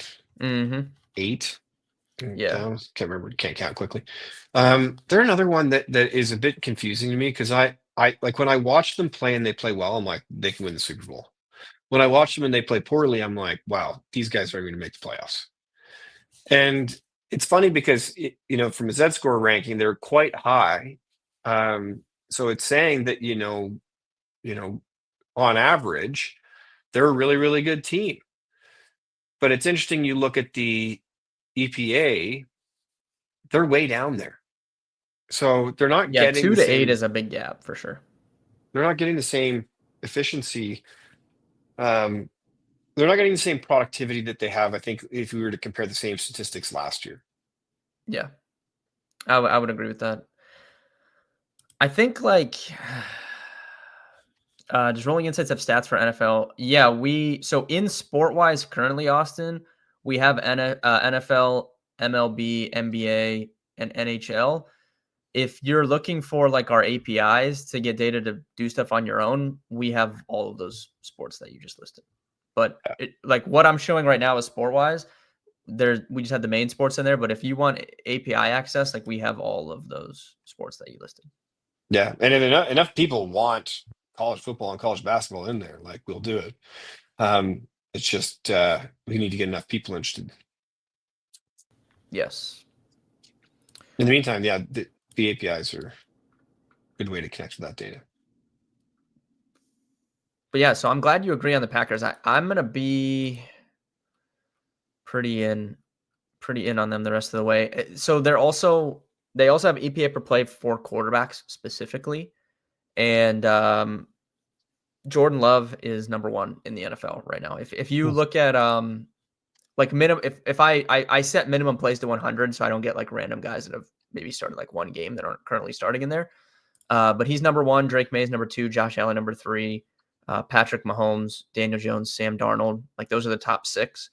B: 8.
A: Yeah.
B: Can't remember. Can't count quickly. They're another one that is a bit confusing to me because I like when I watch them play and they play well, I'm like, they can win the Super Bowl. when I watch them and they play poorly, I'm like, wow, these guys are going to make the playoffs. And it's funny because from a Z-score ranking, they're quite high. So it's saying that on average, they're a really, really good team. But it's interesting. You look at the EPA, they're way down there. So they're not
A: Yeah,
B: getting
A: 2
B: the
A: to 8
B: same.
A: is a big gap for sure.
B: They're not getting the same efficiency. They're not getting the same productivity that they have, I think, if we were to compare the same statistics last year.
A: Yeah, I would agree with that. I think just rolling insights of stats for NFL. Yeah, so in SportWise currently, Austin, we have NFL, MLB, NBA, and NHL. If you're looking for like our APIs to get data to do stuff on your own, we have all of those sports that you just listed. But like what I'm showing right now is SportWise. We just had the main sports in there. But if you want API access, like we have all of those sports that you listed.
B: Yeah, and if enough people want college football and college basketball in there, like we'll do it. It's just we need to get enough people interested.
A: Yes.
B: In the meantime, yeah, the APIs are a good way to connect with that data.
A: But yeah, so I'm glad you agree on the Packers. I'm gonna be pretty in on them the rest of the way. So they also have EPA per play for quarterbacks specifically, and Jordan Love is number 1 in the NFL right now. If you look at like minimum, if I set minimum plays to 100, so I don't get like random guys that have maybe started like one game that aren't currently starting in there. But he's number 1. Drake May's number 2. Josh Allen number 3. Patrick Mahomes, Daniel Jones, Sam Darnold. Like those are the top 6.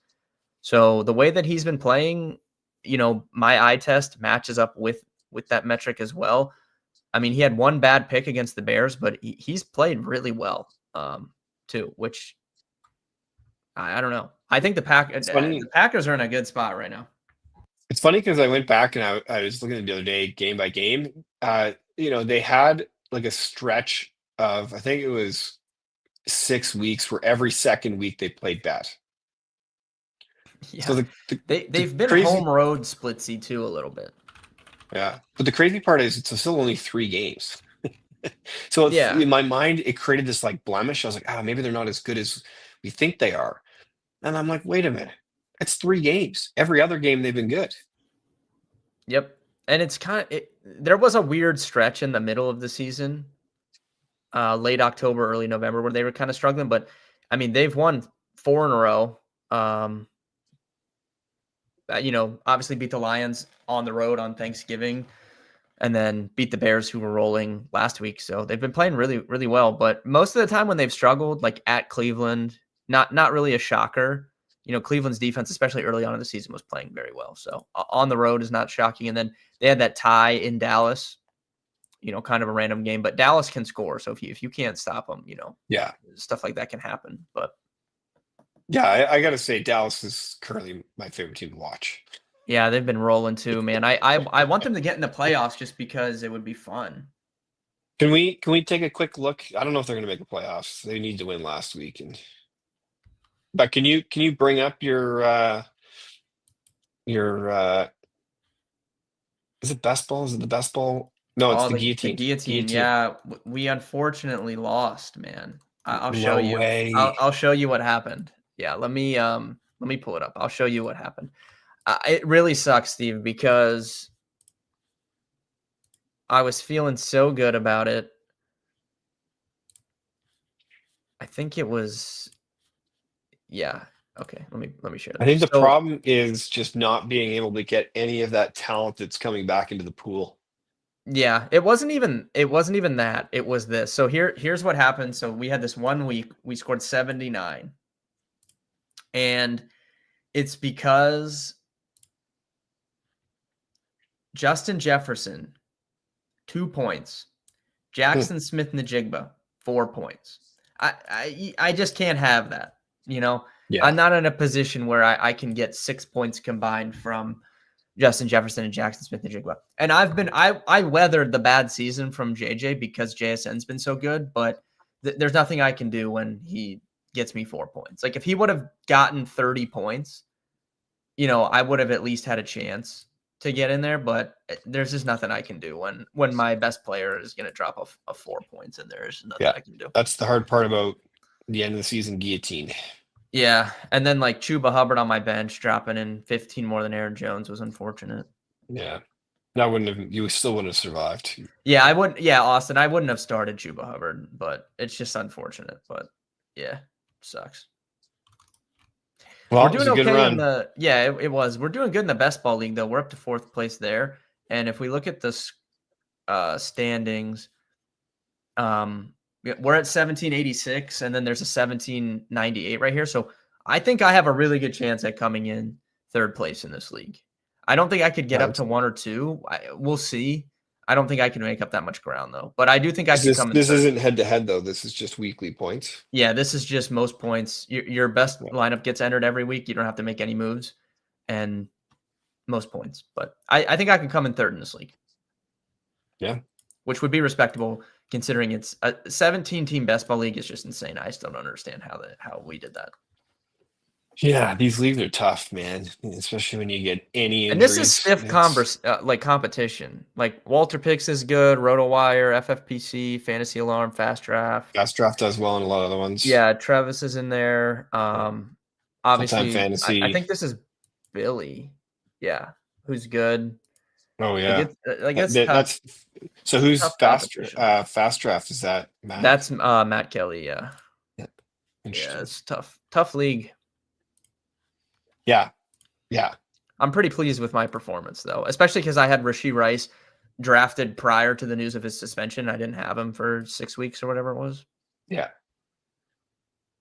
A: So the way that he's been playing, my eye test matches up with that metric as well. I mean, he had one bad pick against the Bears, but he's played really well too, which I don't know. I think the Packers are in a good spot right now.
B: It's funny because I went back and I was looking at the other day, game by game. They had like a stretch of, I think it was 6 weeks where every second week they played bad.
A: Yeah.
B: So
A: they've been crazy, home road splitsy too a little bit.
B: Yeah, but the crazy part is it's still only 3 games. So in my mind, it created this like blemish. I was like, maybe they're not as good as we think they are. And I'm like, wait a minute, it's 3 games. Every other game they've been good.
A: Yep, and it's there was a weird stretch in the middle of the season, late October, early November, where they were kind of struggling. But I mean, they've won 4 in a row. Obviously beat the Lions on the road on Thanksgiving and then beat the Bears who were rolling last week. So they've been playing really, really well. But most of the time when they've struggled, like at Cleveland, not really a shocker. Cleveland's defense, especially early on in the season, was playing very well. So on the road is not shocking. And then they had that tie in Dallas, kind of a random game. But Dallas can score. So if you can't stop them, stuff like that can happen. But
B: yeah, I got to say, Dallas is currently my favorite team to watch.
A: Yeah, they've been rolling too, man. I want them to get in the playoffs just because it would be fun.
B: Can we take a quick look? I don't know if they're going to make the playoffs. They need to win last week, but can you bring up your is it best ball? Is it the best ball? No, it's the guillotine.
A: The guillotine. Yeah, we unfortunately lost, man. I'll show you. I'll show you what happened. Yeah, let me pull it up. I'll show you what happened. It really sucks, Steve, because I was feeling so good about it. I think it was, yeah. Okay, let me share this.
B: I think the problem is just not being able to get any of that talent that's coming back into the pool.
A: Yeah, it wasn't even that. It was this. So here's what happened. So we had this 1 week, we scored 79. And it's because Justin Jefferson, 2 points. Jackson Smith-Njigba, 4 points. I just can't have that. Yeah. I'm not in a position where I can get 6 points combined from Justin Jefferson and Jackson Smith-Njigba. And I weathered the bad season from JJ because JSN's been so good, but there's nothing I can do when he gets me 4 points. Like if he would have gotten 30 points, I would have at least had a chance to get in there, but there's just nothing I can do when my best player is going to drop a 4 points and there's nothing I can do.
B: That's the hard part about the end of the season guillotine.
A: Yeah, and then like Chuba Hubbard on my bench dropping in 15 more than Aaron Jones was unfortunate.
B: Yeah. You still wouldn't have survived.
A: Yeah, I wouldn't. Yeah, Austin, I wouldn't have started Chuba Hubbard, but it's just unfortunate. But yeah, sucks.
B: Well,
A: We're
B: it was
A: doing
B: a good
A: okay
B: run.
A: in the it was. We're doing good in the best ball league though. We're up to 4th place there, and if we look at the standings, we're at 1786, and then there's a 1798 right here. So I think I have a really good chance at coming in 3rd place in this league. I don't think I could get up to 1 or 2. We'll see. I don't think I can make up that much ground though, but I do think I could come in.
B: This
A: 3rd.
B: isn't head to head though. This is just weekly points.
A: Yeah, this is just most points. Your best lineup gets entered every week. You don't have to make any moves, and most points. But I think I can come in 3rd in this league.
B: Yeah,
A: which would be respectable considering it's a 17-team best ball league is just insane. I still don't understand how we did that.
B: Yeah, these leagues are tough, man, especially when you get any injuries.
A: And this is stiff competition. Like Walter Picks is good, RotoWire, FFPC, Fantasy Alarm, Fast Draft.
B: Fast Draft does well in a lot of other ones.
A: Yeah, Travis is in there. Obviously,
B: Fantasy.
A: I think this is Billy. Yeah, who's good.
B: Oh yeah,
A: that's
B: so. Who's Fast Draft? Is that Matt?
A: That's Matt Kelly. Yeah.
B: Yeah,
A: it's tough league.
B: Yeah.
A: I'm pretty pleased with my performance, though, especially because I had Rashee Rice drafted prior to the news of his suspension. I didn't have him for 6 weeks or whatever it was.
B: Yeah.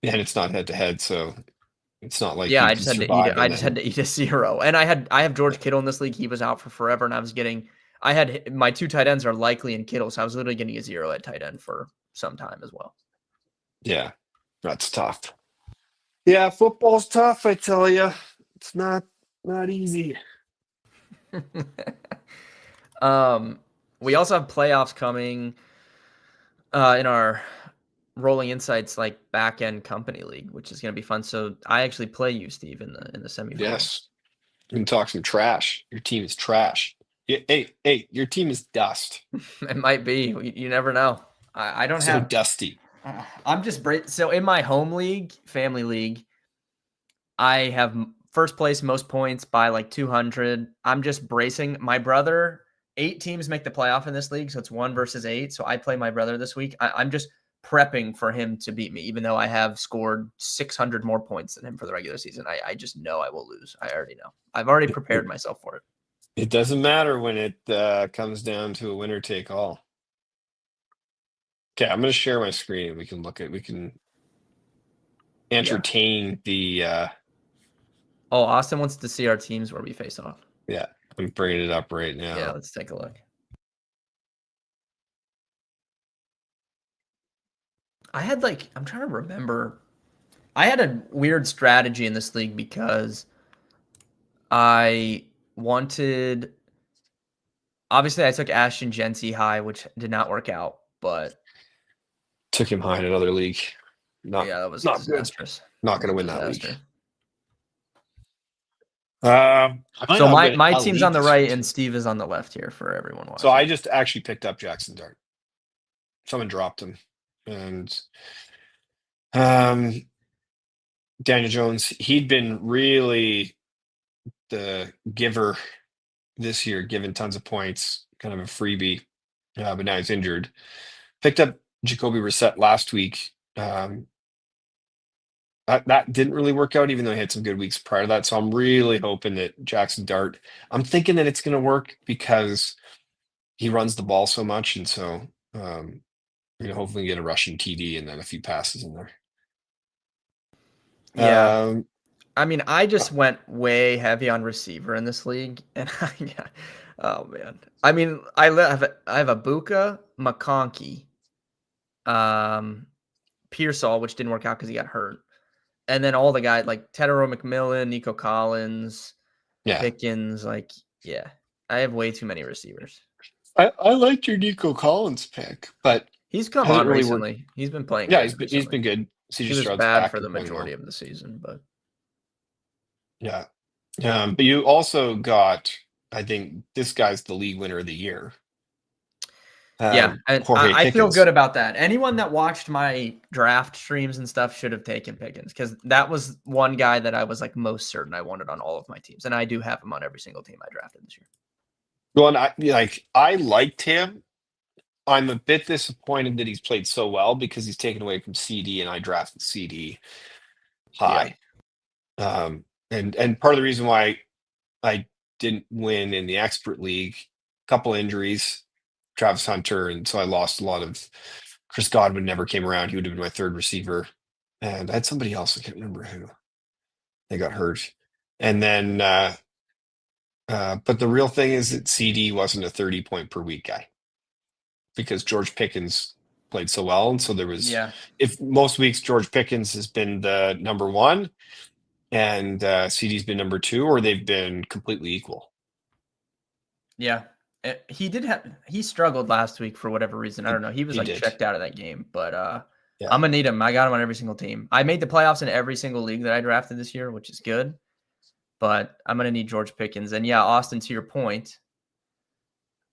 B: And it's not head to head, so it's not like
A: I just had to eat a 0. And I have George Kittle in this league. He was out for forever, and I had my 2 tight ends are Likely and Kittle, so I was literally getting a 0 at tight end for some time as well.
B: Yeah, that's tough. Yeah, football's tough, I tell you. It's not easy.
A: We also have playoffs coming in our Rolling Insights like back end company league, which is going to be fun. So I actually play you, Steve, in the semifinals.
B: Yes, you can talk some trash. Your team is trash. Hey, your team is dust.
A: It might be. You never know. I don't have
B: dusty.
A: I'm just so in my home league, family league, I have 1st place, most points by like 200. I'm just bracing my brother. 8 teams make the playoff in this league, so it's 1 versus 8. So I play my brother this week. I'm just prepping for him to beat me, even though I have scored 600 more points than him for the regular season. I just know I will lose. I already know. I've already prepared myself for it.
B: It doesn't matter when it comes down to a winner take all. Okay, I'm going to share my screen. We can entertain the.
A: Austin wants to see our teams where we face off.
B: Yeah, I'm bringing it up right now.
A: Yeah, let's take a look. I'm trying to remember. I had a weird strategy in this league because I wanted. Obviously, I took Ashton Jency high, which did not work out, but
B: took him high in another league.
A: That was not disastrous.
B: Not going to win that league.
A: So my team's on the right and Steve is on the left here for everyone watching.
B: So I just actually picked up Jackson Dart. Someone dropped him, and Daniel Jones. He'd been really the giver this year, given tons of points, kind of a freebie, but now he's injured. Picked up Jacoby Brissett last week. That didn't really work out, even though he had some good weeks prior to that. So I'm really hoping that Jackson Dart, I'm thinking that it's going to work because he runs the ball so much. And so, hopefully get a rushing TD and then a few passes in there.
A: Yeah. I mean, I just went way heavy on receiver in this league. And oh man. I mean, I have Ibuka, McConkey, Pearsall, which didn't work out because he got hurt. And then all the guys like Tedero McMillan, Nico Collins, Pickens, I have way too many receivers.
B: I liked your Nico Collins pick, but
A: he's come on recently. He's been playing.
B: Yeah, he's been good. CJ
A: He was
B: Stroud's
A: bad
B: back
A: for
B: and
A: the
B: playing
A: majority
B: well.
A: of the season, but
B: Yeah. But you also got, I think this guy's the league winner of the year.
A: yeah, and
B: Jorge
A: I feel good
B: Pickens.
A: about that. Anyone that watched my draft streams and stuff should have taken Pickens because that was one guy that I was like most certain I wanted on all of my teams, and I do have him on every single team I drafted this year.
B: Well, and I liked him. I'm a bit disappointed that he's played so well because he's taken away from CD, and I drafted CD
A: Yeah.
B: high. And part of the reason why I didn't win in the expert league, couple injuries, Travis Hunter, and so I lost a lot of. Chris Godwin never came around. He would have been my third receiver, and I had somebody else. I can't remember who. They got hurt, and then. But the real thing is that CD wasn't a 30-point per week guy because George Pickens played so well, and so there was.
A: Yeah.
B: If most weeks George Pickens has been the number one, and CD's been number two, or they've been completely equal.
A: Yeah. He struggled last week for whatever reason. I don't know. He was
B: He
A: like
B: did.
A: checked out of that game, but
B: Yeah.
A: I'm gonna need him. I got him on every single team. I made the playoffs in every single league that I drafted this year, which is good. But I'm gonna need George Pickens. And yeah, Austin, to your point,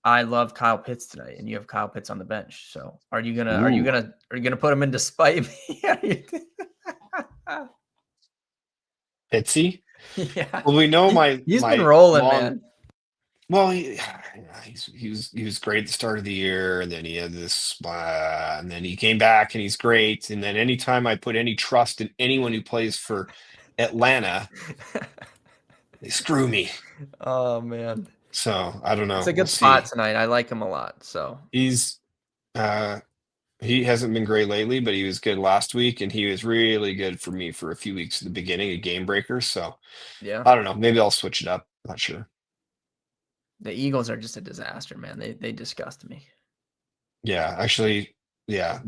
A: I love Kyle Pitts tonight, and you have Kyle Pitts on the bench. So are you gonna put him in to spite me?
B: Pitsy.
A: Yeah.
B: Well, we know
A: He's been
B: my
A: rolling,
B: long.
A: man.
B: Well, he was great at the start of the year, and then he had this, and then he came back, and he's great. And then anytime I put any trust in anyone who plays for Atlanta, they screw me.
A: Oh man.
B: So I don't know.
A: It's a
B: We'll
A: good spot
B: see.
A: tonight. I like him a lot. So
B: He's he hasn't been great lately, but he was good last week, and he was really good for me for a few weeks at the beginning, a game breaker. So
A: yeah.
B: I don't know. Maybe I'll switch it up. Not sure.
A: The Eagles are just a disaster, man. They disgust me.
B: Yeah, actually, yeah,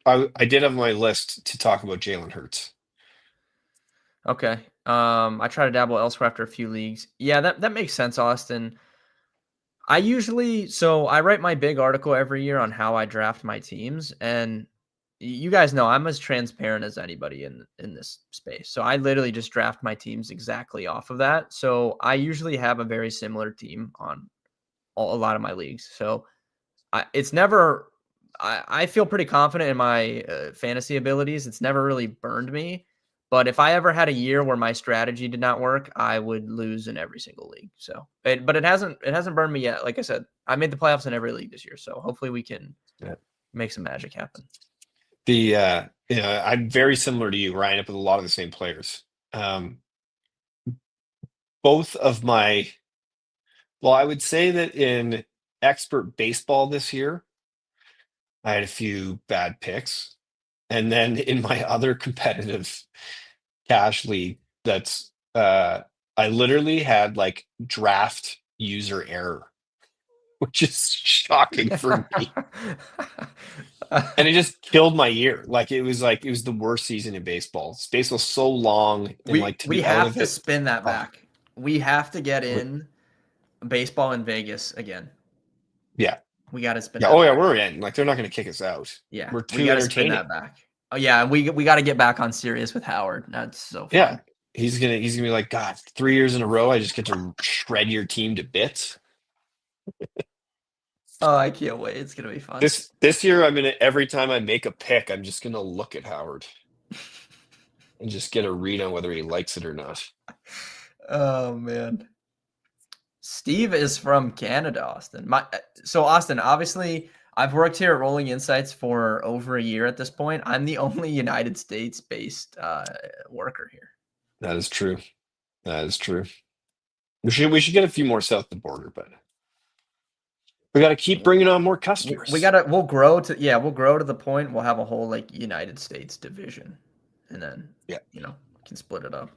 B: I did have on my list to talk about Jalen Hurts.
A: Okay. I try to dabble elsewhere after a few leagues. Yeah, that makes sense, Austin. I write my big article every year on how I draft my teams, and you guys know I'm as transparent as anybody in this space. So I literally just draft my teams exactly off of that. So I usually have a very similar team on a lot of my leagues. So I feel pretty confident in my fantasy abilities. It's never really burned me. But if I ever had a year where my strategy did not work, I would lose in every single league. So, but it hasn't burned me yet. Like I said, I made the playoffs in every league this year. So hopefully we can make some magic happen.
B: I'm very similar to you, Ryan, up with a lot of the same players. Both of my, well, I would say that in expert baseball this year, I had a few bad picks. And then in my other competitive cash league, that's I literally had like draft user error, which is shocking for me. And it just killed my year. Like it was the worst season in baseball. Baseball's so long, and like to
A: we
B: be out
A: have
B: of
A: to
B: it.
A: spin that back. We have to get in baseball in Vegas again.
B: Yeah.
A: We got to spin.
B: Yeah.
A: That
B: Oh
A: back.
B: yeah, we're in. Like they're not going to kick us out.
A: Yeah,
B: We're
A: we
B: too
A: got to spin
B: entertaining.
A: that back. Oh yeah, we got to get back on Sirius with Howard. That's so fun.
B: Yeah. He's gonna be like, God, 3 years in a row, I just get to shred your team to bits.
A: Oh, I can't wait. It's gonna be fun.
B: This year, every time I make a pick, I'm just gonna look at Howard and just get a read on whether he likes it or not.
A: Oh man. Steve is from Canada, Austin. So Austin, obviously, I've worked here at Rolling Insights for over a year at this point. I'm the only United States-based worker here.
B: That is true. That is true. We should get a few more south of the border, but we got to keep bringing on more customers.
A: We'll grow to the point we'll have a whole like United States division, and then we can split it up.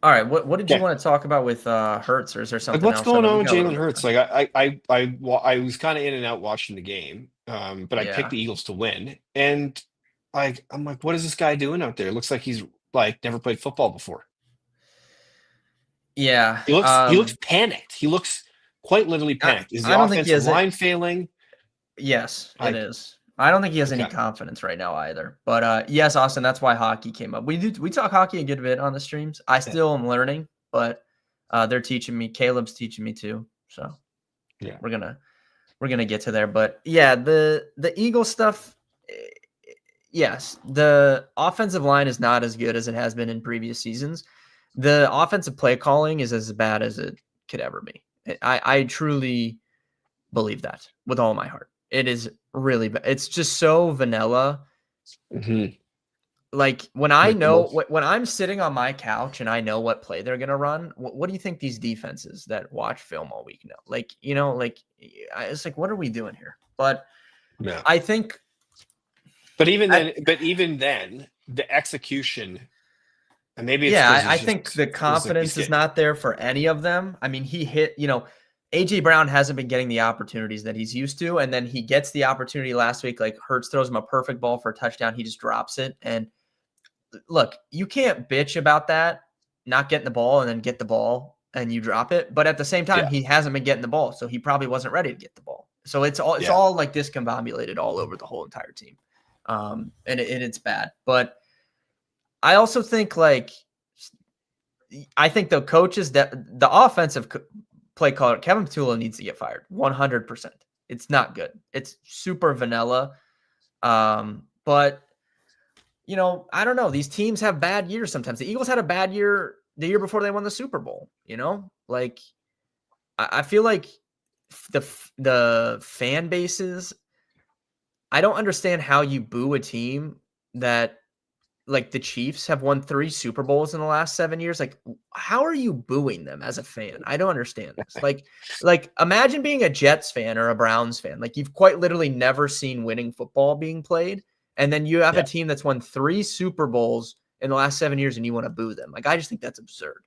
A: All right, what did you want to talk about with Hurts, or is there something
B: what's
A: else?
B: going on with Jalen Hurts? Like I was kind of in and out watching the game, but I picked the Eagles to win, and I'm like, what is this guy doing out there? It looks like he's like never played football before.
A: Yeah,
B: he looks panicked. He looks quite literally panicked. Is the offensive line failing?
A: Yes, it is. I don't think he has any
B: Okay.
A: confidence right now either. But yes, Austin, that's why hockey came up. We talk hockey a good bit on the streams. I still am learning, but they're teaching me. Caleb's teaching me too. So
B: Yeah.
A: we're gonna get to there. But yeah, the Eagle stuff. Yes, the offensive line is not as good as it has been in previous seasons. The offensive play calling is as bad as it could ever be. I truly believe that with all my heart. It is really bad. It's just so vanilla.
B: Mm-hmm.
A: Like when I know
B: Predictable.
A: when I'm sitting on my couch and I know what play they're gonna run. What do you think these defenses that watch film all week know? Like it's like what are we doing here? But
B: Yeah.
A: I think
B: But even then, the execution, and maybe it's
A: yeah,
B: because
A: I
B: he's
A: think
B: just
A: the
B: feels like he's
A: confidence is
B: getting.
A: not there for any of them. I mean, he hit, AJ Brown hasn't been getting the opportunities that he's used to. And then he gets the opportunity last week. Like Hurts throws him a perfect ball for a touchdown. He just drops it. And look, you can't bitch about that, not getting the ball and then get the ball and you drop it. But at the same time,
B: Yeah.
A: he hasn't been getting the ball. So he probably wasn't ready to get the ball. So it's
B: Yeah.
A: all like discombobulated all over the whole entire team. And it's bad. But I also think I think the coaches that the offensive play caller, Kevin Petula needs to get fired 100%. It's not good. It's super vanilla. But I don't know. These teams have bad years sometimes. The Eagles had a bad year the year before they won the Super Bowl. Like I feel like the fan bases. I don't understand how you boo a team that like the Chiefs have won 3 Super Bowls in the last 7 years. Like, how are you booing them as a fan? I don't understand this. Like imagine being a Jets fan or a Browns fan. Like you've quite literally never seen winning football being played. And then you have a
B: Yeah.
A: team that's won 3 Super Bowls in the last 7 years and you want to boo them. Like, I just think that's absurd.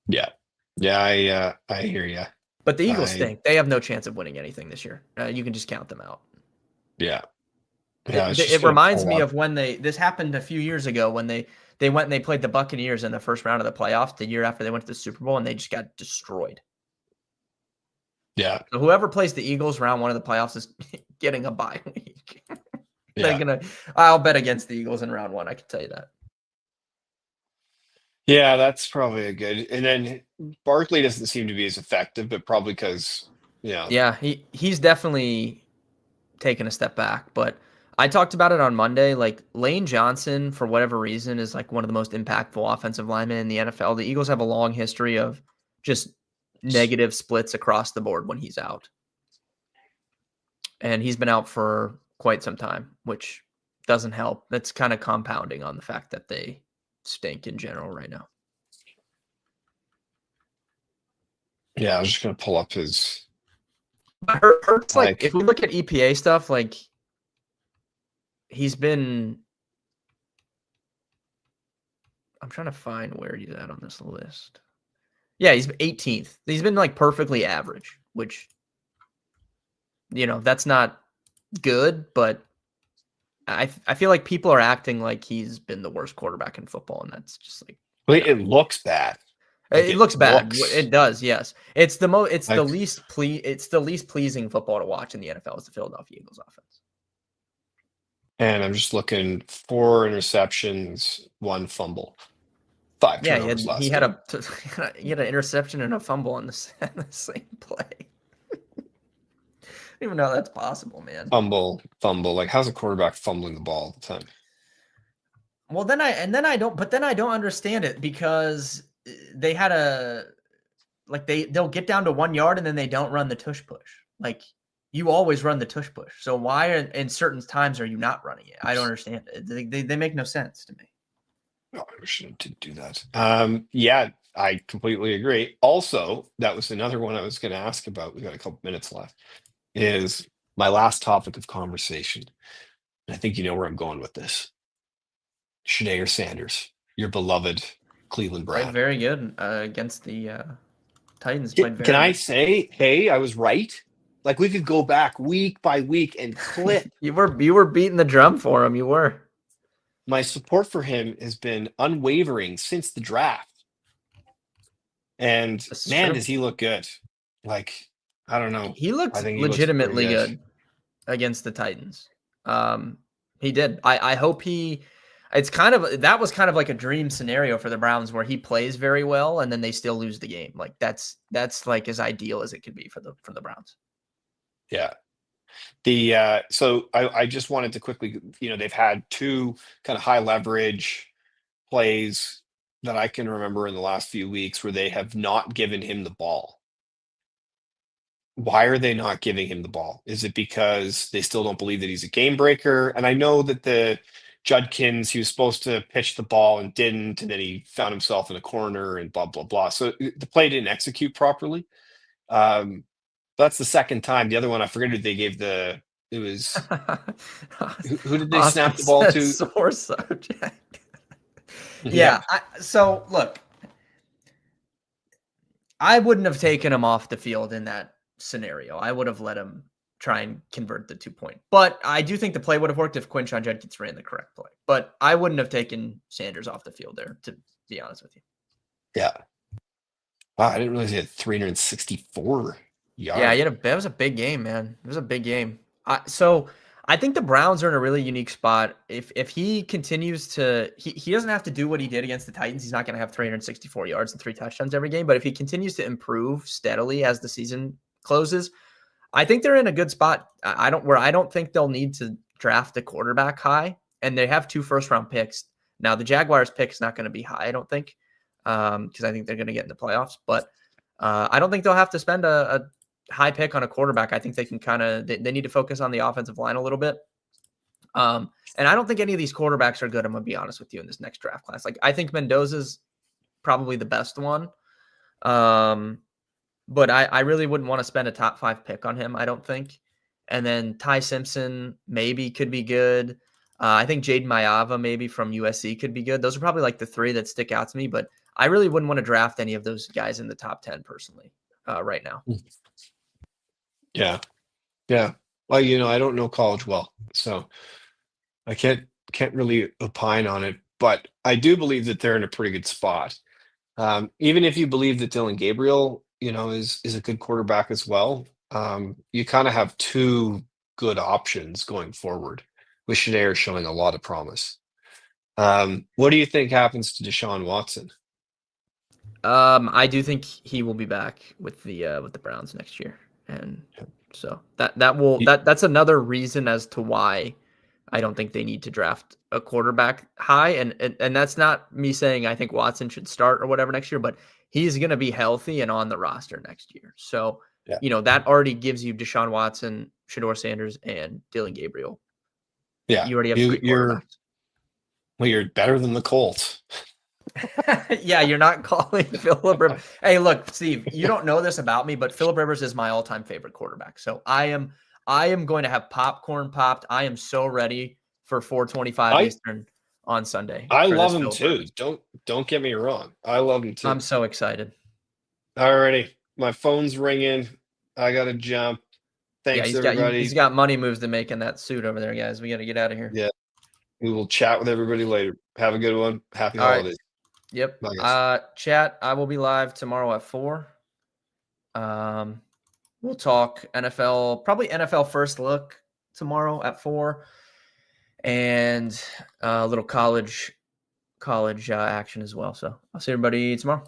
B: Yeah. Yeah. I hear you.
A: But the Eagles
B: I
A: stink. They have no chance of winning anything this year. You can just count them out.
B: Yeah. Yeah. I was
A: It
B: just gonna
A: reminds
B: pull
A: me
B: up.
A: of when this happened a few years ago when they went and they played the Buccaneers in the first round of the playoffs the year after they went to the Super Bowl and they just got destroyed.
B: Yeah.
A: So whoever plays the Eagles round 1 of the playoffs is getting a bye week.
B: Yeah.
A: I'll bet against the Eagles in round 1. I can tell you that.
B: Yeah. That's probably a good. And then Barkley doesn't seem to be as effective, but probably because
A: Yeah, he's definitely taken a step back, but I talked about it on Monday. Like Lane Johnson, for whatever reason, is like one of the most impactful offensive linemen in the NFL. The Eagles have a long history of just negative splits across the board when he's out. And he's been out for quite some time, which doesn't help. That's kind of compounding on the fact that they stink in general right now.
B: Yeah. I was just gonna pull up his
A: But Hurts, like, if we look at EPA stuff, like, he's been. I'm trying to find where he's at on this list. Yeah, he's 18th. He's been like perfectly average, which, that's not good, but I feel like people are acting like he's been the worst quarterback in football, and that's just like
B: It looks bad. Like,
A: it looks bad.
B: looks
A: It does, yes. It's the
B: like,
A: it's the least pleasing football to watch in the NFL is the Philadelphia Eagles offense.
B: and I'm just looking 4 interceptions, 1 fumble, 5
A: Yeah,
B: turnovers
A: he
B: last
A: had
B: game.
A: he had an interception and a fumble on the same play. I don't even know how that's possible, man.
B: Fumble. Like, how's a quarterback fumbling the ball all the time?
A: Well, then I don't understand it because they had they'll get down to 1 yard and then they don't run the tush push. Like you always run the tush push. So why in certain times are you not running it? I don't understand it. They make no sense to me.
B: Oh, I wish I did do that. Yeah, I completely agree. Also, that was another one I was going to ask about. We got a couple minutes left. Is my last topic of conversation. And I think you know where I'm going with this. Shanae Sanders, your beloved Cleveland
A: Played
B: Brown.
A: very good against the Titans.
B: Can I say, hey, I was right? Like we could go back week by week and clip.
A: You were beating the drum for him. You were.
B: My support for him has been unwavering since the draft. And
A: That's
B: man,
A: true.
B: does he look good. Like, I don't know.
A: He looked
B: I think he looks pretty
A: legitimately good against the Titans. He did. I hope he. That was kind of like a dream scenario for the Browns where he plays very well and then they still lose the game. Like that's like as ideal as it could be for the Browns.
B: Yeah. So I just wanted to quickly, they've had two kind of high leverage plays that I can remember in the last few weeks where they have not given him the ball. Why are they not giving him the ball? Is it because they still don't believe that he's a game breaker? And I know that the Judkins, he was supposed to pitch the ball and didn't, and then he found himself in a corner and blah, blah, blah. So the play didn't execute properly. That's the second time. The other one, I forget who they gave it was, who did they snap the ball to?
A: Sore subject.
B: Yeah.
A: So look, I wouldn't have taken him off the field in that scenario. I would have let him try and convert the 2-point. But I do think the play would have worked if Quinshon Judkins ran the correct play. But I wouldn't have taken Sanders off the field there, to be honest with you.
B: Yeah. Wow, I didn't realize he had 364 yards.
A: Yeah, that was a big game, man. It was a big game. So I think the Browns are in a really unique spot. If he continues to, he doesn't have to do what he did against the Titans. He's not going to have 364 yards and 3 touchdowns every game. But if he continues to improve steadily as the season closes, I think they're in a good spot. I don't think they'll need to draft a quarterback high, and they have 2 first-round picks. Now the Jaguars pick is not going to be high, I don't think, because I think they're going to get in the playoffs. But I don't think they'll have to spend a high pick on a quarterback. I think they can they need to focus on the offensive line a little bit. And I don't think any of these quarterbacks are good. I'm going to be honest with you in this next draft class. Like I think Mendoza's probably the best one. But I really wouldn't want to spend a top 5 pick on him, I don't think. And then Ty Simpson maybe could be good. I think Jaden Mayava maybe from USC could be good. Those are probably like the 3 that stick out to me, but I really wouldn't want to draft any of those guys in the top 10 personally right now.
B: Yeah. Yeah. Well, I don't know college well, so I can't really opine on it, but I do believe that they're in a pretty good spot. Even if you believe that Dylan Gabriel, is a good quarterback as well, you kind of have 2 good options going forward, with Shanae showing a lot of promise. What do you think happens to Deshaun Watson?
A: I do think he will be back with the Browns next year, and so that's another reason as to why I don't think they need to draft a quarterback high, and that's not me saying I think Watson should start or whatever next year, but he's going to be healthy and on the roster next year. So that already gives you Deshaun Watson, Shedeur Sanders, and Dylan Gabriel.
B: Yeah,
A: you already have 3 quarterbacks.
B: You're better than the Colts.
A: Yeah, you're not calling Philip Rivers. Hey, look, Steve, you don't know this about me, but Philip Rivers is my all-time favorite quarterback. So I am going to have popcorn popped. I am so ready for 4:25 Eastern on Sunday.
B: I love him too. Don't get me wrong. I love him too.
A: I'm so excited.
B: Alrighty, my phone's ringing. I gotta jump. Thanks, everybody.
A: He's got money moves to make in that suit over there, guys. We got to get out of here.
B: Yeah, we will chat with everybody later. Have a good one. Happy holidays.
A: Right. Yep.
B: Bye,
A: chat. I will be live tomorrow at 4. We'll talk NFL, probably NFL first look tomorrow at 4, and a little college action as well. So I'll see everybody tomorrow.